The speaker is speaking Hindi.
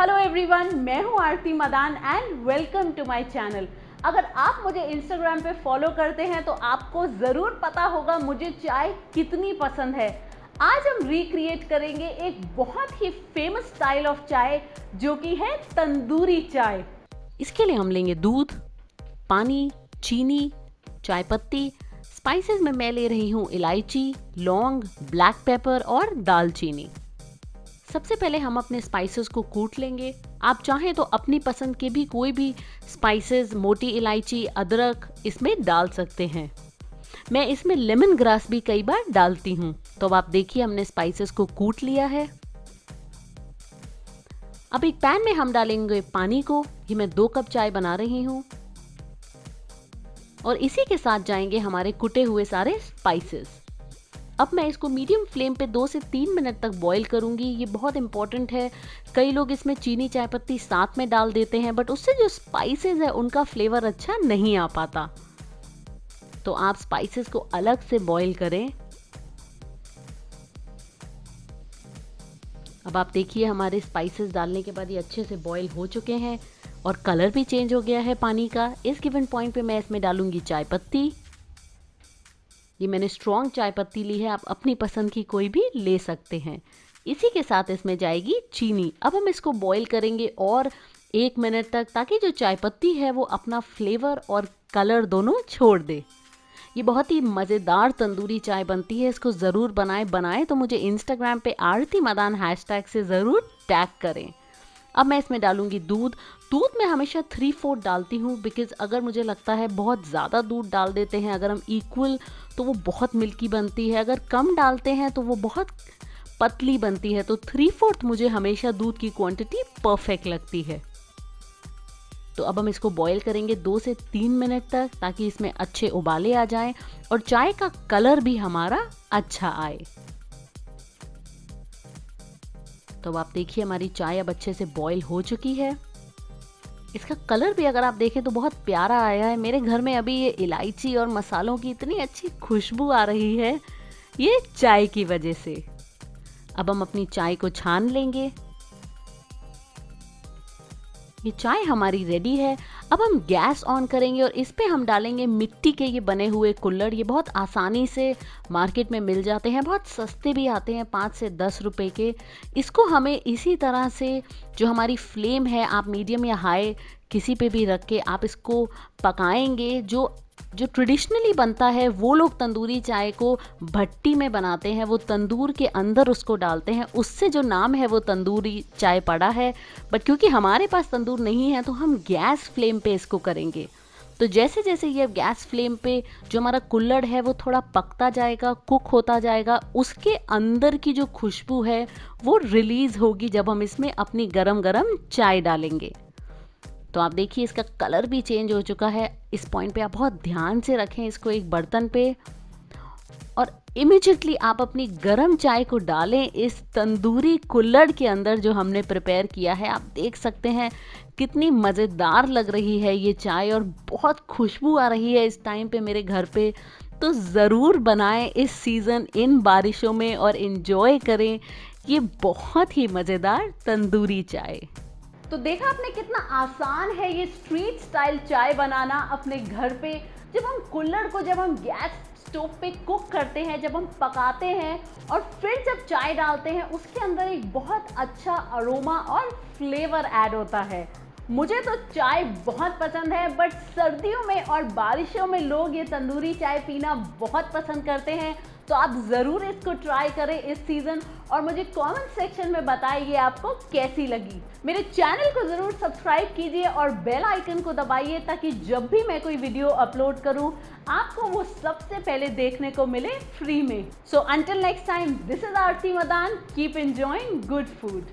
हेलो एवरीवन, मैं हूं Aarti Madan and welcome to my channel. अगर आप मुझे इंस्टाग्राम पे फॉलो करते हैं तो आपको ज़रूर पता होगा मुझे चाय कितनी पसंद है। आज हम रिक्रिएट करेंगे एक बहुत ही फेमस स्टाइल ऑफ चाय जो कि है तंदूरी चाय। इसके लिए हम लेंगे दूध, पानी, चीनी, चाय पत्ती। स्पाइसेस में मैं ले रही हूँ इलायची, लौंग, ब्लैक पेपर और दालचीनी। सबसे पहले हम अपने स्पाइसेस को कूट लेंगे। आप चाहें तो अपनी पसंद के भी कोई भी स्पाइसेस, मोटी इलायची, अदरक इसमें डाल सकते हैं। मैं इसमें लेमन ग्रास भी कई बार डालती हूँ। तो अब आप देखिए हमने स्पाइसेस को कूट लिया है। अब एक पैन में हम डालेंगे पानी को। ये मैं 2 कप चाय बना रही हूँ और इसी के साथ जाएंगे हमारे कुटे हुए सारे स्पाइसेस। अब मैं इसको मीडियम फ्लेम पे 2 से 3 मिनट तक बॉईल करूंगी। ये बहुत इंपॉर्टेंट है। कई लोग इसमें चीनी चाय पत्ती साथ में डाल देते हैं बट उससे जो स्पाइसेस है उनका फ्लेवर अच्छा नहीं आ पाता। तो आप स्पाइसेस को अलग से बॉईल करें। अब आप देखिए हमारे स्पाइसेस डालने के बाद ये अच्छे से बॉईल हो चुके हैं और कलर भी चेंज हो गया है पानी का। इस गिवन पॉइंट पे मैं इसमें डालूंगी चाय पत्ती। ये मैंने स्ट्रॉन्ग चाय पत्ती ली है, आप अपनी पसंद की कोई भी ले सकते हैं। इसी के साथ इसमें जाएगी चीनी। अब हम इसको बॉईल करेंगे और 1 मिनट तक, ताकि जो चाय पत्ती है वो अपना फ्लेवर और कलर दोनों छोड़ दे। ये बहुत ही मज़ेदार तंदूरी चाय बनती है। इसको ज़रूर बनाएं तो मुझे इंस्टाग्राम पे आरती मदान हैशटैग से ज़रूर टैग करें। अब मैं इसमें डालूंगी दूध। दूध मैं हमेशा 3/4 डालती हूँ बिकॉज़ अगर मुझे लगता है बहुत ज़्यादा दूध डाल देते हैं अगर हम इक्वल तो वो बहुत मिल्की बनती है, अगर कम डालते हैं तो वो बहुत पतली बनती है। तो 3/4 मुझे हमेशा दूध की क्वांटिटी परफेक्ट लगती है। तो अब हम इसको बॉईल करेंगे 2 से 3 मिनट तक, ताकि इसमें अच्छे उबाले आ जाएं और चाय का कलर भी हमारा अच्छा आए। तो आप देखिए हमारी चाय अब अच्छे से बॉईल हो चुकी है। इसका कलर भी अगर आप देखें तो बहुत प्यारा आया है। मेरे घर में अभी ये इलायची और मसालों की इतनी अच्छी खुशबू आ रही है, ये चाय की वजह से। अब हम अपनी चाय को छान लेंगे। ये चाय हमारी रेडी है। अब हम गैस ऑन करेंगे और इस पे हम डालेंगे मिट्टी के ये बने हुए कुल्हड़। ये बहुत आसानी से मार्केट में मिल जाते हैं, बहुत सस्ते भी आते हैं, 5 से 10 रुपए के। इसको हमें इसी तरह से, जो हमारी फ्लेम है आप मीडियम या हाई किसी पे भी रख के आप इसको पकाएंगे। जो ट्रेडिशनली बनता है वो लोग तंदूरी चाय को भट्टी में बनाते हैं, वो तंदूर के अंदर उसको डालते हैं, उससे जो नाम है वो तंदूरी चाय पड़ा है। बट क्योंकि हमारे पास तंदूर नहीं है तो हम गैस फ्लेम पे इसको करेंगे। तो जैसे जैसे ये गैस फ्लेम पे जो हमारा कुल्हड़ है वो थोड़ा पकता जाएगा, कुक होता जाएगा, उसके अंदर की जो खुशबू है वो रिलीज होगी जब हम इसमें अपनी गरम गरम चाय डालेंगे। तो आप देखिए इसका कलर भी चेंज हो चुका है। इस पॉइंट पे आप बहुत ध्यान से रखें इसको एक बर्तन पे और इमीडिएटली आप अपनी गरम चाय को डालें इस तंदूरी कुल्हड़ के अंदर जो हमने प्रिपेयर किया है। आप देख सकते हैं कितनी मज़ेदार लग रही है ये चाय और बहुत खुशबू आ रही है इस टाइम पे मेरे घर पे। तो ज़रूर बनाएं इस सीज़न इन बारिशों में और इन्जॉय करें ये बहुत ही मज़ेदार तंदूरी चाय। तो देखा आपने कितना आसान है ये स्ट्रीट स्टाइल चाय बनाना अपने घर पे। जब हम गैस स्टोव पे कुक करते हैं, जब हम पकाते हैं और फिर जब चाय डालते हैं उसके अंदर एक बहुत अच्छा अरोमा और फ्लेवर ऐड होता है। मुझे तो चाय बहुत पसंद है बट सर्दियों में और बारिशों में लोग ये तंदूरी चाय पीना बहुत पसंद करते हैं। तो आप ज़रूर इसको ट्राई करें इस सीज़न और मुझे कमेंट सेक्शन में बताइए आपको कैसी लगी। मेरे चैनल को ज़रूर सब्सक्राइब कीजिए और बेल आइकन को दबाइए ताकि जब भी मैं कोई वीडियो अपलोड करूं आपको वो सबसे पहले देखने को मिले फ्री में। So until next time, this is Aarti Madan. Keep enjoying good food.